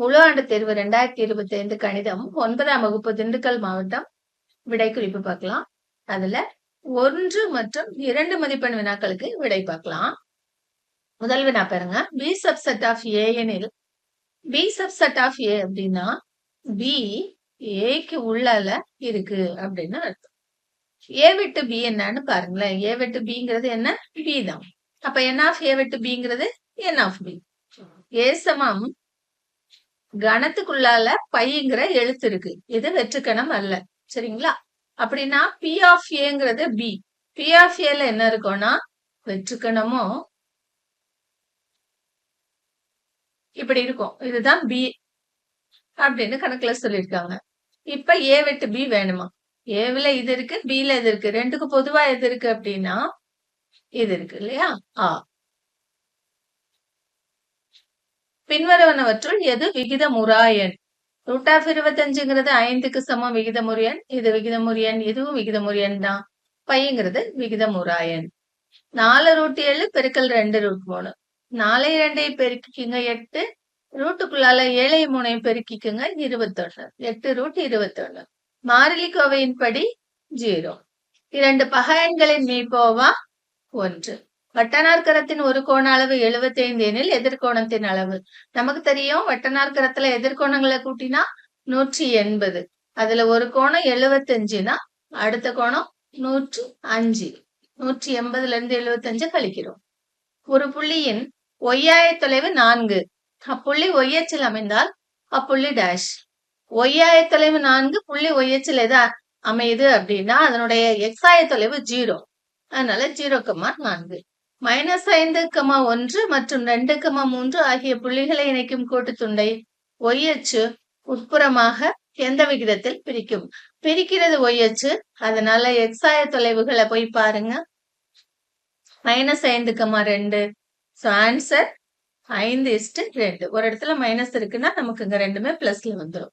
முழு ஆண்டு தேர்வு 2025 கணிதம் 9ஆம் வகுப்பு திண்டுக்கல் மாவட்டம் விடை குறிப்பு பார்க்கலாம். அதுல 1 மற்றும் 2 மதிப்பெண் வினாக்களுக்கு விடை பார்க்கலாம். முதல் வினா பாருங்க. பி சப்செட் ஆஃப் ஏ எனில் பி சப்செட் ஆஃப் ஏ அப்படின்னா பி ஏக்கு உள்ளால இருக்கு அப்படின்னு அர்த்தம். ஏ விட்டு பி என்னன்னு பாருங்களேன். ஏ விட்டு பிங்கிறது என்ன? பி தான். அப்ப என் ஆஃப் ஏ விட்டு பிங்கிறது என் ஆஃப் பி. ஏ சமம் கணத்துக்குள்ளால பைங்கிற எழுத்து இருக்கு. இது வெற்றுக்கணம் அல்ல. சரிங்களா? அப்படின்னா பி ஆஃப் ஏங்கிறது பி. பி ஆஃப் ஏல என்ன இருக்கும்னா வெற்றுக்கணமும் இப்படி இருக்கும். இதுதான் பி அப்படின்னு கணக்குல சொல்லியிருக்காங்க. இப்ப ஏ விட்டு பி வேணுமா? ஏவில இது இருக்கு, பில இது இருக்கு. ரெண்டுக்கு பொதுவா எது இருக்கு அப்படின்னா இது இருக்கு இல்லையா? பின்வருவனவற்றுள் எது விகிதமுறாயன்? √25ங்கிறது 5க்கு சமம் விகிதமுறியன். இது விகிதமுறியன், இதுவும் விகிதமுறியன் தான். பைங்கிறது விகிதமுறாயன். 4√7 பெருக்கல் 2√3. 4 2 பெருக்கிக்குங்க 8. ரூட்டுக்குள்ளால 7 3 பெருக்கிக்குங்க 21. 8√21. மாறிலி கோவையின் படி 0. 2 பகையன்களின் மீப்போவா 1. வட்டநாற்கரத்தின் ஒரு கோண அளவு 75 எனில் எதிர்கோணத்தின் அளவு. நமக்கு தெரியும் வட்டநாற்கரத்துல எதிர்கோணங்களை கூட்டினா 180. அதுல ஒரு கோணம் 75னா அடுத்த கோணம் 105. 180ல இருந்து 75 கழிக்கிறோம். ஒரு புள்ளியின் ஒய்யாய தொலைவு 4. அப்புள்ளி ஒய்யச்சில் அமைந்தால் அப்புள்ளி டேஷ். ஒய்யாய தொலைவு 4, புள்ளி ஒய்யச்சில் எது அமையுது அப்படின்னா அதனுடைய எக்ஸாய தொலைவு 0. அதனால 0,4. -5,1 மற்றும் 2,3 ஆகிய புள்ளிகளை இணைக்கும் கோட்டு துண்டை ஒய் அச்சு உட்புறமாக எந்த விகிதத்தில் பிரிக்கும்? பிரிக்கிறது ஒய் அச்சு. அதனால எக்ஸாய தொலைவுகளை போய் பாருங்க. -5,2. ஆன்சர் 5:2. ஒரு இடத்துல மைனஸ் இருக்குன்னா நமக்கு இங்க ரெண்டுமே பிளஸ்ல வந்துடும்.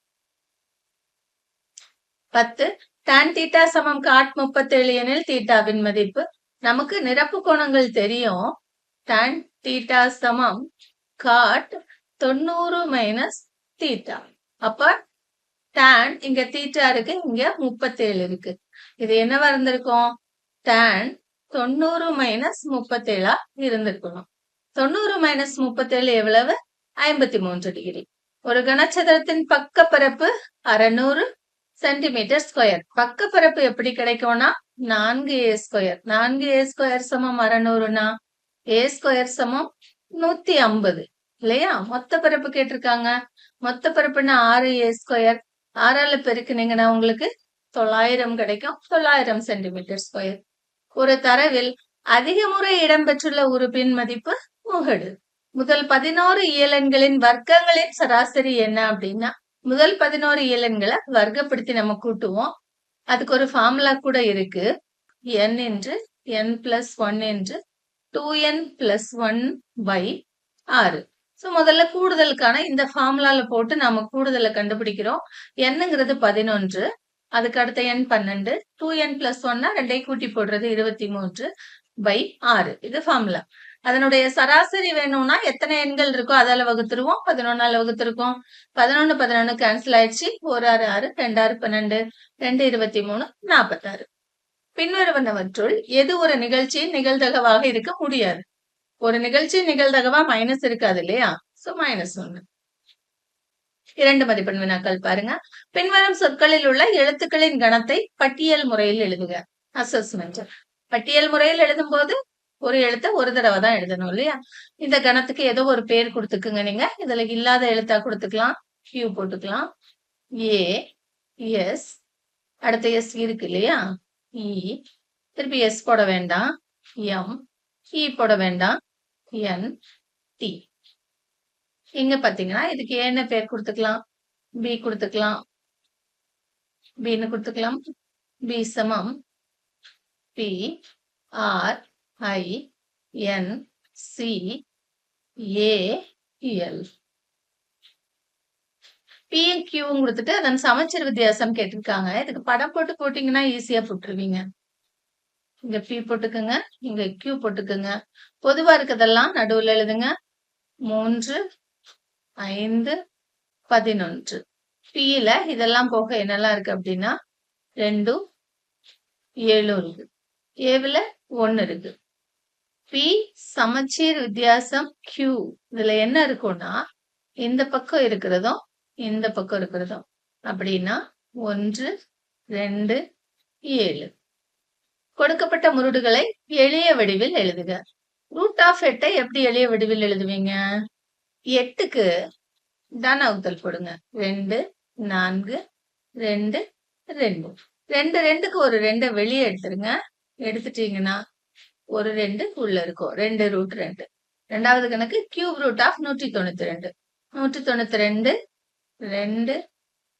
10. tan θ சமம் cot 37 எனில் தீட்டாவின் மதிப்பு. நமக்கு நிரப்பு கோணங்கள் தெரியும். tan θ சமம் cot 90 - θ. அப்ப tan இங்க θ இருக்கு, இங்க 37 இருக்கு. இது என்னவா இருந்திருக்கும்? tan 90 - 37 இருந்திருக்கணும். 90 - 37 எவ்வளவு? 53 டிகிரி. ஒரு கனசதுரத்தின் பக்க பரப்பு 600 சென்டிமீட்டர் ஸ்கொயர். பக்க பரப்பு எப்படி கிடைக்கும்னா 4a². 4a² சமம் 600னா a² சமம் 150 இல்லையா? மொத்த பரப்பு கேட்டிருக்காங்க. மொத்த பரப்புன்னா 6a². 6ஆல பெருக்குனீங்கன்னா உங்களுக்கு 900 கிடைக்கும். 900 சென்டிமீட்டர் ஸ்கொயர். ஒரு தரவில் அதிக முறை இடம்பெற்றுள்ள உறுப்பின் மதிப்பு முகடு. முதல் 11 இயலெண்களின் வர்க்கங்களின் சராசரி என்ன அப்படின்னா முதல் 11 இயலெண்களை வர்க்கப்படுத்தி நம்ம கூட்டுவோம். அதுக்கு ஒரு ஃபார்முலா கூட இருக்கு. n × n + 1 × 2n + 1/6. ஸோ முதல்ல கூடுதலுக்கான இந்த ஃபார்முலால போட்டு நாம கூடுதலை கண்டுபிடிக்கிறோம். என்னங்கிறது 11, அதுக்கு அடுத்த n 12, 2n + 1 ரெண்டையும் கூட்டி போடுறது 23/6. இது ஃபார்முலா. அதனுடைய சராசரி வேணும்னா எத்தனை எண்கள் இருக்கோ அதால வகுத்துருவோம். 11ஆல வகுத்துருக்கோம். 11 11 கேன்சல் ஆயிடுச்சு. 1 6 6, 2 6 12, 2 23, 46. பின்வருவனவற்றுள் எது ஒரு நிகழ்ச்சியின் நிகழ்தகவாக இருக்க முடியாது? ஒரு நிகழ்ச்சியின் நிகழ்தகவா மைனஸ் இருக்காது இல்லையா? சோ -1. 2 மதிப்பெண் வினாக்கள் பாருங்க. பின்வரும் சொற்களில் உள்ள எழுத்துக்களின் கணத்தை பட்டியல் முறையில் எழுதுக. அசஸ்மெண்ட். பட்டியல் முறையில் எழுதும் போது ஒரு எழுத்தை ஒரு தடவை தான் எழுதணும் இல்லையா? இந்த கணத்துக்கு ஏதோ ஒரு பேர் கொடுத்துக்குங்க. நீங்க இதுல இல்லாத எழுத்தா கொடுத்துக்கலாம். Q போட்டுக்கலாம். A S அடுத்த S இருக்கு இல்லையா? E திருப்பி S போட வேண்டாம். M E போட வேண்டாம். N T. இங்க பாத்தீங்கன்னா இதுக்கு என்ன பேர் கொடுத்துக்கலாம்? B கொடுத்துக்கலாம். Bன்னு கொடுத்துக்கலாம். B சமம் P R I N C A L. P Q கொடுத்துட்டு அதன் சமச்சீர் வித்தியாசம் கேட்டிருக்காங்க. இதுக்கு படம் போட்டு போட்டீங்கன்னா ஈஸியா போட்டுருவீங்க. இங்க P போட்டுக்கோங்க, இங்க Q போட்டுக்கோங்க. பொதுவா இருக்கிறதெல்லாம் நடுவுல எழுதுங்க. 3 5 11. Pல இதெல்லாம் போக என்னெல்லாம் இருக்கு அப்படின்னா 2 7 இருக்கு. ஏவுல 1 இருக்கு. P சமச்சீர் வித்தியாசம் Q இதுல என்ன இருக்கும்னா இந்த பக்கம் இருக்கிறதும் இந்த பக்கம் இருக்கிறதும் அப்படின்னா 1 2 7. கொடுக்கப்பட்ட முருடுகளை எளிய வடிவில் எழுதுக. ரூட் ஆஃப் 8 எப்படி எளிய வடிவில் எழுதுவீங்க? 8க்கு டான வகுத்தல் போடுங்க. 2 4 2 2 2 2க்கு ஒரு 2 வெளியே எடுத்துருங்க. எடுத்துட்டீங்கன்னா ஒரு 2 உள்ள இருக்கும். 2 ரூட் 2. ரெண்டாவது கணக்கு cube root of 192. 192 2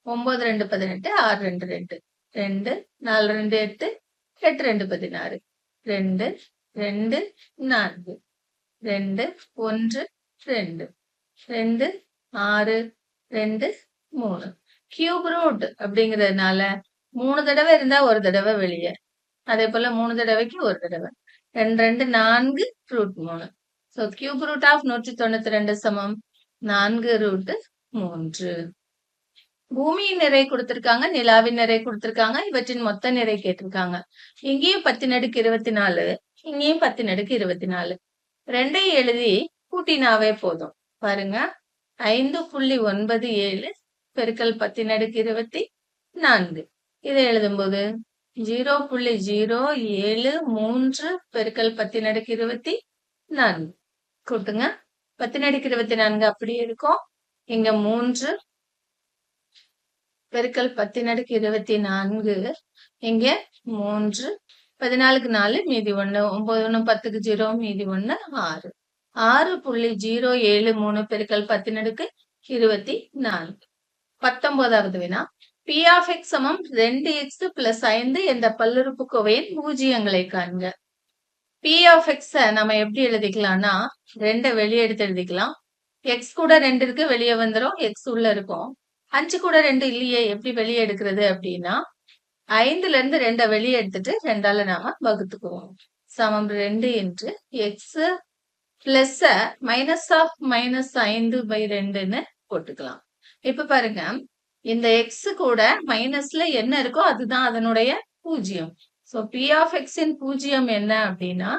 9 2 18 6 2 2 2 4 2 8 8 2 16 2 2 4 2 1 2 2 6 2 3 cube root அப்படிங்கிறதுனால 3 தடவை இருந்தா ஒரு தடவை வெளியே, அதே போல 3 தடவைக்கு ஒரு தடவை. 2 2 4 root 3. So cube root of 192 சமம் 4 ரூட் 3. பூமியின் நிறை கொடுத்திருக்காங்க, நிலாவின் நிறை கொடுத்திருக்காங்க, இவற்றின் மொத்த நிறை கேட்டிருக்காங்க. இங்கேயும் 10^24, இங்கேயும் 10^24. ரெண்டையும் எழுதி கூட்டினாவே போதும். பாருங்க 5.97 பெருக்கல் 10^24. இதை எழுதும்போது 0.073 பெருக்கல் 10^24 கூட்டுங்க. 10^24 அப்படியே இருக்கும். இங்க 3 பெருக்கல் 10^24 இங்க 3 14க்கு 4 மீதி 1 9 1 10க்கு 0 மீதி 1 6 6.073 பெருக்கல் 10^24. 19வது வினா P of x சமம் 2x + 5 என்ற பல்லுறுப்புக்கோவையின் பூஜ்ஜியங்களை காண்க. P of x நம்ம எப்படி எழுதிக்கலாம்னா 2 வெளியே எடுத்து எழுதிக்கலாம். x கூட 2 இருக்கு, வெளியே வந்துரும். x உள்ள இருக்கும். 5 கூட 2 இல்லையே, எப்படி வெளியே எடுக்கிறது அப்படின்னா 5ல இருந்து 2 வெளியே எடுத்துட்டு 2ஆல நாம வகுத்துக்குவோம். சமம் 2 என்று x பிளஸ் -5/2ன்னு போட்டுக்கலாம். இப்ப பாருங்க இந்த x கூட மைனஸ்ல என்ன இருக்கோ அதுதான் அதனுடைய பூஜ்ஜியம். சோ P of x இன் பூஜ்ஜியம் என்ன அப்படின்னா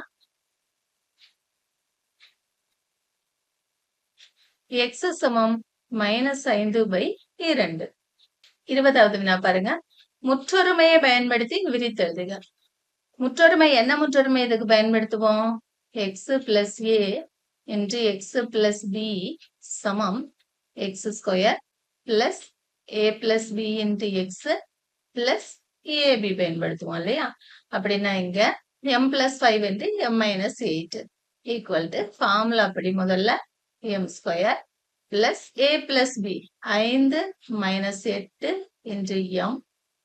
x சமம் -5/2. 20வது வினா பாருங்க. முற்றொருமையை பயன்படுத்தி விரித்து எழுதுக. முற்றொருமை என்ன முற்றொருமை இதுக்கு பயன்படுத்துவோம்? x plus a into x plus b சமம் x² plus a plus b into x plus ab பயன்படுத்துவோம் இல்லையா? அப்படின்னா இங்க m plus 5 into m minus 8 equal to formula அப்படி முதல்ல m² plus a plus b 5 minus 8 into m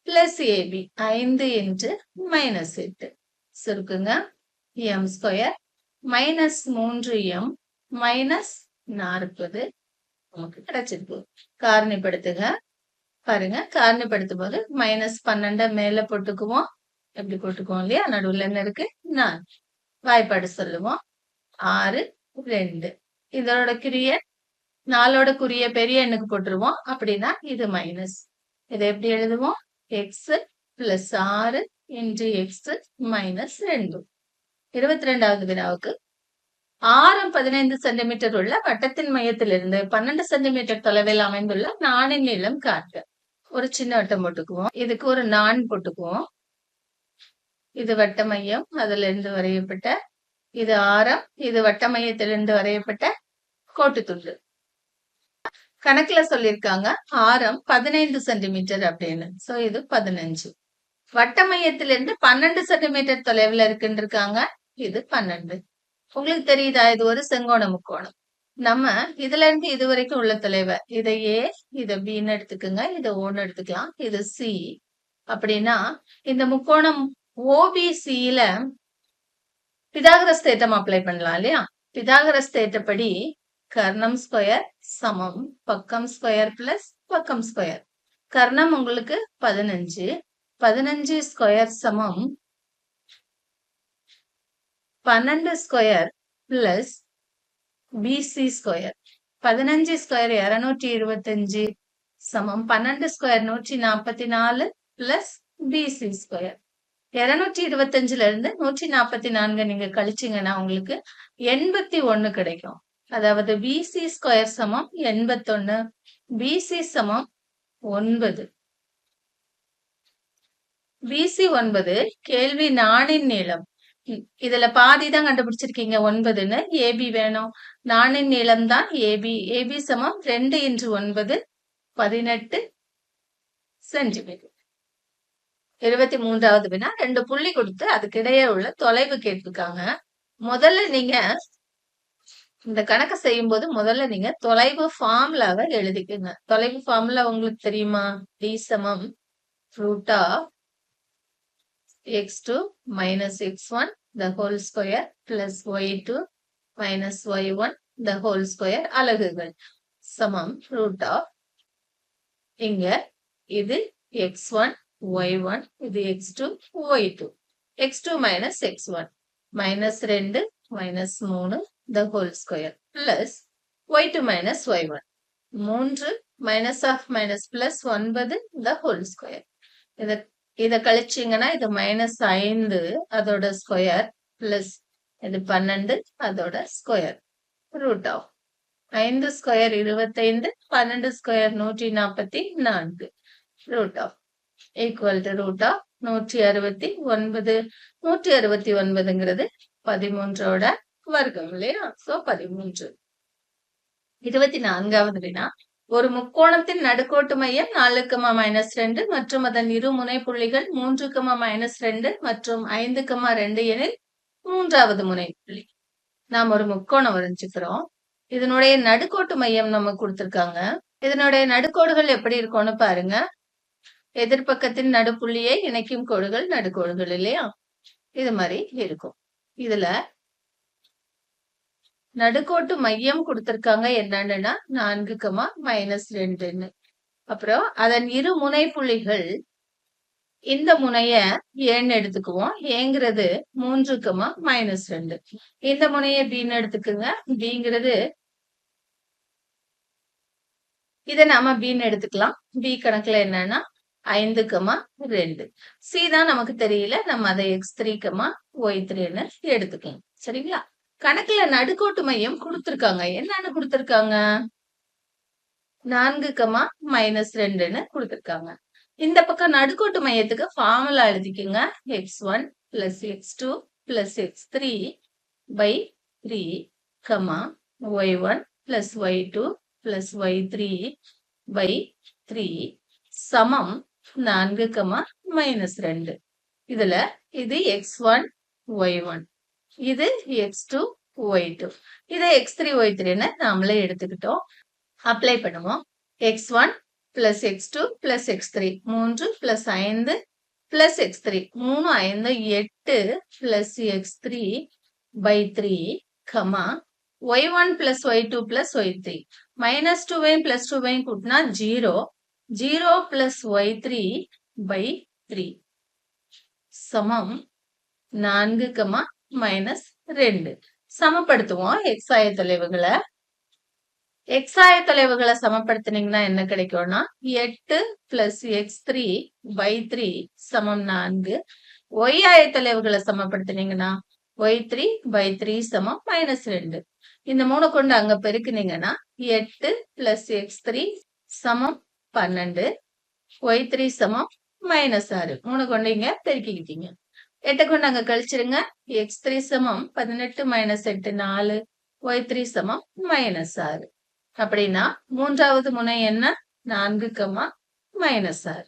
plus ab 5 into minus 8 சுருக்குங்க m² minus 3m minus 40 நமக்கு கிடைச்சிருக்கு. காரணிப்படுத்துக. பாருங்க காரணிப்படுத்தும் போது -12 மேல போட்டுக்குவோம். எப்படி போட்டுக்குவோம் இல்லையா? நடுவுல என்ன இருக்கு? 4. வாய்ப்பாடு சொல்லுவோம். 6 2 இதோட குறிய 4ஓட குறிய பெரிய எண்ணுக்கு போட்டுருவோம். அப்படின்னா இது மைனஸ். இதை எப்படி எழுதுவோம்? x plus 6 into x minus 2. 22வது வினாவுக்கு ஆரம் 15 சென்டிமீட்டர் உள்ள வட்டத்தின் மையத்திலிருந்து 12 சென்டிமீட்டர் தொலைவில் அமைந்துள்ள நாணின் நீளம் காண்க. ஒரு சின்ன வட்டம் போட்டுக்குவோம். இதுக்கு ஒரு நாண் போட்டுக்குவோம். இது வட்ட மையம், அதுல இருந்து வரையப்பட்ட இது ஆரம், இது வட்ட மையத்திலிருந்து வரையப்பட்ட கோட்டுத்துண்டு. கணக்குல சொல்லியிருக்காங்க ஆரம் 15 சென்டிமீட்டர் அப்படின்னு. சோ இது 15. வட்ட மையத்திலிருந்து 12 சென்டிமீட்டர் தொலைவில் இருக்குன்னு இருக்காங்க. இது 12. உங்களுக்கு தெரியுதா? இது ஒரு செங்கோண முக்கோணம். நம்ம இதுல இருந்து இது வரைக்கும் உள்ள தொலைவை இதை A, இதை Bன்னு எடுத்துக்கோங்க, இதை Oன்னு எடுத்துக்கலாம், இது C. அப்படின்னா இந்த முக்கோணம் OBCல பிதாகரஸ் தேற்றம் அப்ளை பண்ணலாம் இல்லையா? பிதாகரஸ் தேற்றப்படி கர்ணம் ஸ்கொயர் சமம் பக்கம் ஸ்கொயர் பிளஸ் பக்கம் ஸ்கொயர். கர்ணம் உங்களுக்கு 15, 15 ஸ்கொயர் சமம் 12 square plus BC square. 15 square 225 சமம் 12 ஸ்கொயர் 144 பிளஸ் பிசி ஸ்கொயர். 225ல இருந்து 144 நீங்க கழிச்சீங்கன்னா உங்களுக்கு 81 கிடைக்கும். அதாவது பிசி ஸ்கொயர் சமம் 81, பிசி சமம் 9. பிசி 9, கேள்வி 4ன் நீளம். இதுல பாதி தான் கண்டுபிடிச்சிருக்கீங்க 9ன்னு. ஏபி வேணும். 4ன் நீளம் தான் ஏபி. ஏபி சமம் 2 × 9 18 சென்டிமீட்டர். 23வது வினா 2 புள்ளி கொடுத்து அதுக்கு இடையே உள்ள தொலைவு கேட்டிருக்காங்க. முதல்ல நீங்க இந்த கணக்கு செய்யும் போது முதல்ல நீங்க தொலைவு ஃபார்முலாவை எழுதிக்குங்க. தொலைவு ஃபார்முலா உங்களுக்கு தெரியுமா? d சமம் √(x2 - x1) the whole square plus y2 - y1 the whole square அலகுகள் சமம் √ இங்க இது x1 y1 இது x2 y2 x2 - x1 -2 -3 the whole square plus y2 - y1 3 -(-+9) the whole square. இத கழிச்சீங்கன்னா இது -5 அதோட ஸ்கொயர் பிளஸ் இது 12 அதோட square √ 5 square 25 12 square 144 √ equal to √169. 169ங்கிறது 13ஓட வர்க்கம் இல்லையா? சோ 13. 24வது வினா ஒரு முக்கோணத்தின் நடுக்கோட்டு மையம் 4, -2 மற்றும் அதன் இரு முனை புள்ளிகள் 3, -2 மற்றும் 5, 2 எனில் 3வது முனை புள்ளி. நாம் ஒரு முக்கோணம் வரைஞ்சுக்கிறோம். இதனுடைய நடுக்கோட்டு மையம் நம்ம கொடுத்திருக்காங்க. இதனுடைய நடுக்கோடுகள் எப்படி இருக்கும்னு பாருங்க. எதிர்பக்கத்தின் நடுப்புள்ளியை இணைக்கும் கோடுகள் நடுக்கோடுகள் இல்லையா? இது மாதிரி இருக்கும். இதுல நடுக்கோட்டு மையம் கொடுத்திருக்காங்க என்னன்னா 4, -2ன்னு. அப்புறம் அதன் இரு முனை புள்ளிகள் இந்த முனைய ஏன்னு எடுத்துக்குவோம். ஏங்கிறது 3, -2. இந்த முனைய பின்னு எடுத்துக்குங்க. பிங்கிறது இத நாம பின்னு எடுத்துக்கலாம். பி கணக்குல என்னன்னா 5, 2. சி தான் நமக்கு தெரியல. நம்ம அதை x3, y3ன்னு எடுத்துக்கலாம். சரிங்களா? கணக்குல நடுக்கோட்டு மையம் கொடுத்திருக்காங்க. என்னன்னு கொடுத்திருக்காங்க? 4, -2ன்னு கொடுத்திருக்காங்க. இந்த பக்கம் நடுக்கோட்டு மையத்துக்கு formula எழுதிக்குங்க. x1 + x2 + x3 / 3, y1 + y2 + y3 / 3 சமம் 4, -2. இதுல இது x1 y1 இது x2 y2 இதை x3 y3ன்னு நாமளே எடுத்துக்கிட்டோம். அப்ளை பண்ணுவோம். x1 + x2 + x3 3 + 5 + x3 3, 5 8 + x3 / 3, y1 + y2 + y3 -2 + 2 கூட்டினா 0 0 + y3 / 3 சமம் 4, -2. சமப்படுத்துவோம் x ஆயத்தொலைவுகளை. x ஆயத்தொலைவுகளை சமப்படுத்தினீங்கன்னா என்ன கிடைக்கும்னா 8 + x3 / 3 சமம் 4. y ஆயத்தொலைவுகளை சமப்படுத்தினீங்கன்னா y3 / 3 சமம் -2. இந்த 3 கொண்டு அங்க பெருக்கினீங்கன்னா 8 + x3 சமம் 12. y3 சமம் -6. 3 கொண்டு இங்க பெருக்கிக்கிட்டீங்க. 8 கொண்டு அங்க கழிச்சிருங்க. x3 சமம் 18 - 8 4. y3 சமம் -6. அப்படின்னா மூன்றாவது முனை என்ன? 4, -6.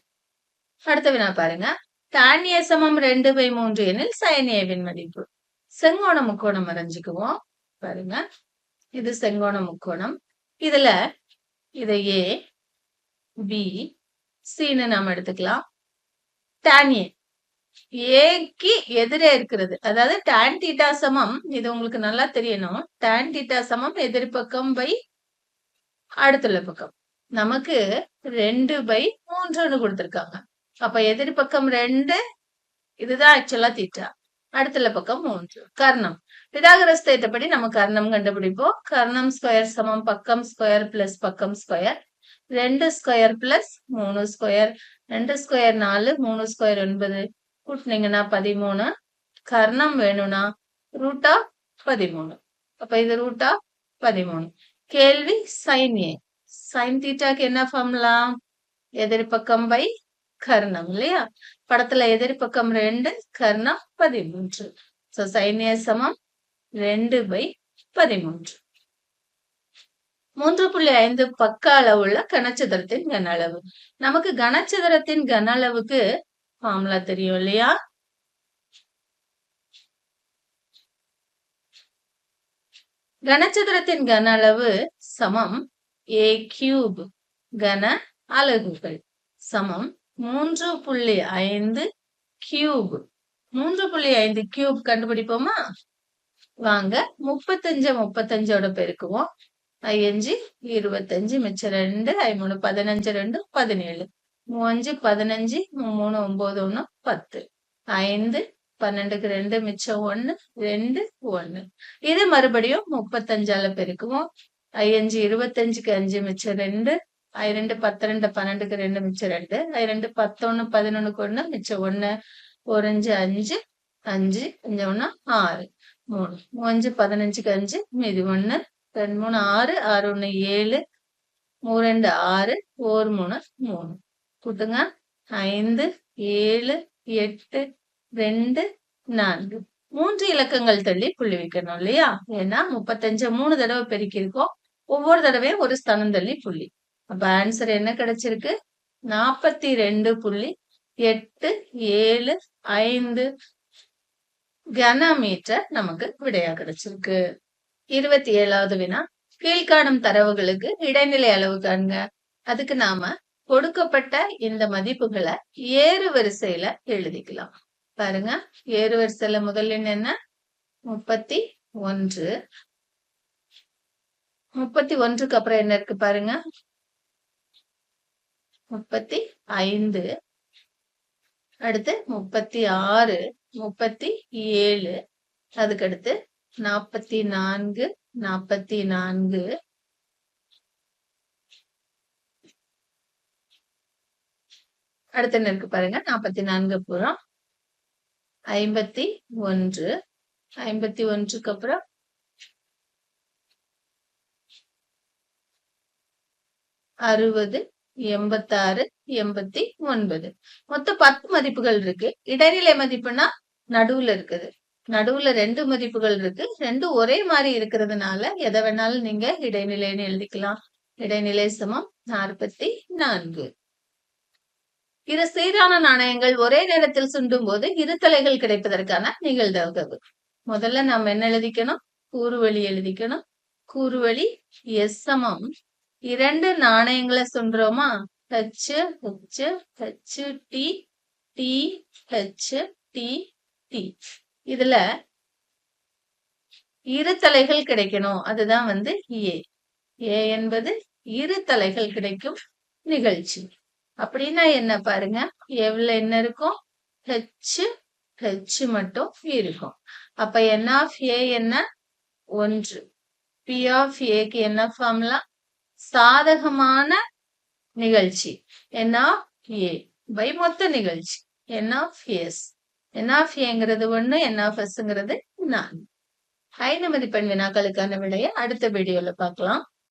அடுத்த வினா பாருங்க. tan a சமம் 2/3 எனில் sin a வின் மதிப்பு. செங்கோண முக்கோணம் வரைஞ்சுக்குவோம். பாருங்க. இது செங்கோண முக்கோணம். இதுல இதை a b cன்னு நாம எடுத்துக்கலாம். tan a ஏக்கு எதிரே இருக்கிறது. அதாவது tan θ சமம் இது உங்களுக்கு நல்லா தெரியணும். tan θ சமம் எதிர்பக்கம் பை அடுத்துள்ள பக்கம். நமக்கு 2/3ன்னு கொடுத்திருக்காங்க. அப்ப எதிர்பக்கம் 2 இதுதான் ஆக்சுவலா θ. அடுத்துள்ள பக்கம் 3. கர்ணம் பிதாகரஸ் தேற்றப்படி நம்ம கர்ணம் கண்டுபிடிப்போம். கர்ணம் ஸ்கொயர் சமம் பக்கம் ஸ்கொயர் பிளஸ் பக்கம் square. 2 square plus 3 square. 2 square 4, 3 square 9. கூட்டினீங்கன்னா 13. கர்ணம் வேணும்னா ரூட் ஆஃப் 13. அப்ப இது ரூட் ஆஃப் 13. கேள்வி சைன் ஏ. சைன் தீட்டாக்கு என்ன ஃபார்முலா? எதிர்பக்கம் பை கர்ணம் இல்லையா? படத்துல எதிர்பக்கம் 2, கர்ணம் 13. சோ சைன் ஏ சமம் 2/13. 3.5 பக்க அளவுள்ள கனசதுரத்தின் கன அளவு. நமக்கு கனசதுரத்தின் கன அளவுக்கு ஃபார்முலா தெரியும் இல்லையா? கனசதுரத்தின் கன அளவு சமம் a³ கன அலகுகள் சமம் 3.5 கியூப். 3.5 கியூப் கண்டுபிடிப்போமா? வாங்க 35 பெருக்குவோம். 5 25 மிச்சம் 2 3 15 2 17 3 15 3 9 1 10 5 12க்கு 2 மிச்சம் 1 2 1. இது மறுபடியும் 35 பெருக்குவோம். 5 25க்கு 5 மிச்சம் 2 2 12 12க்கு 2 மிச்சம் 2 2 11 11க்கு 1 மிச்சம் 1 1 5 5 5 1 6 3 5 15க்கு 5 மீதி 1 2 3 6 6 1 7 3 2 6 1 3 3. கூட்டுங்க 5 7 8 2 4. 3 இலக்கங்கள் தள்ளி புள்ளி வைக்கணும் இல்லையா? ஏன்னா 35 3 தடவை பெருக்கி இருக்கோம். ஒவ்வொரு தடவையும் ஒரு ஸ்தானம் தள்ளி புள்ளி. அப்ப ஆன்சர் என்ன கிடைச்சிருக்கு? 42.87 கனமீட்டர் நமக்கு விடையா கிடைச்சிருக்கு. 27வது வினா. கீழ்காணும் தரவுகளுக்கு இடைநிலை அளவு காண்க. அதுக்கு நாம கொடுக்கப்பட்ட இந்த மதிப்புகளை ஏறு வரிசையில எழுதிக்கலாம். பாருங்க, ஏறு வரிசையில முதல் எண் என்ன? 31. 31க்கு அப்புறம் என்ன இருக்கு பாருங்க? 35. அடுத்து 36, 37. அதுக்கடுத்து 44, 44. அடுத்து என்ன இருக்கு பாருங்க? 44 அப்புறம் 51, 51க்கு அப்புறம் 60, 86, 89. மொத்தம் 10 மதிப்புகள் இருக்கு. இடைநிலை மதிப்புனா நடுவுல இருக்குது. நடுவுல 2 மதிப்புகள் இருக்கு. 2 ஒரே மாதிரி இருக்கிறதுனால எதை வேணாலும் நீங்க இடைநிலைன்னு எழுதிக்கலாம். இடைநிலை சமம் 44. இரு சீரான நாணயங்கள் ஒரே நேரத்தில் சுண்டும் போது இரு தலைகள் கிடைப்பதற்கான நிகழ்தகவு. முதல்ல நாம என்ன எழுதிக்கணும்? கூறுவழி எழுதிக்கணும். கூறுவழி எஸ் சமம் 2 நாணயங்களை சுண்டுறோமா? H H H T T H T T. இதுல இரு தலைகள் கிடைக்கணும். அதுதான் வந்து A. A என்பது இரு தலைகள் கிடைக்கும் நிகழ்ச்சி. அப்படின்னா என்ன பாருங்க? எவ்வளவு என்ன இருக்கும்? H H மட்டும் இருக்கும். அப்ப N of A என்ன? 1. P of Aக்கு என்ன ஃபார்முலா? சாதகமான நிகழ்ச்சி N of A by மொத்த நிகழ்ச்சி N of S. N of Aங்கிறது 1, N of Sங்கிறது 4. 5 மதிப்பெண் வினாக்களுக்கான விடையை அடுத்த வீடியோல பார்க்கலாம்.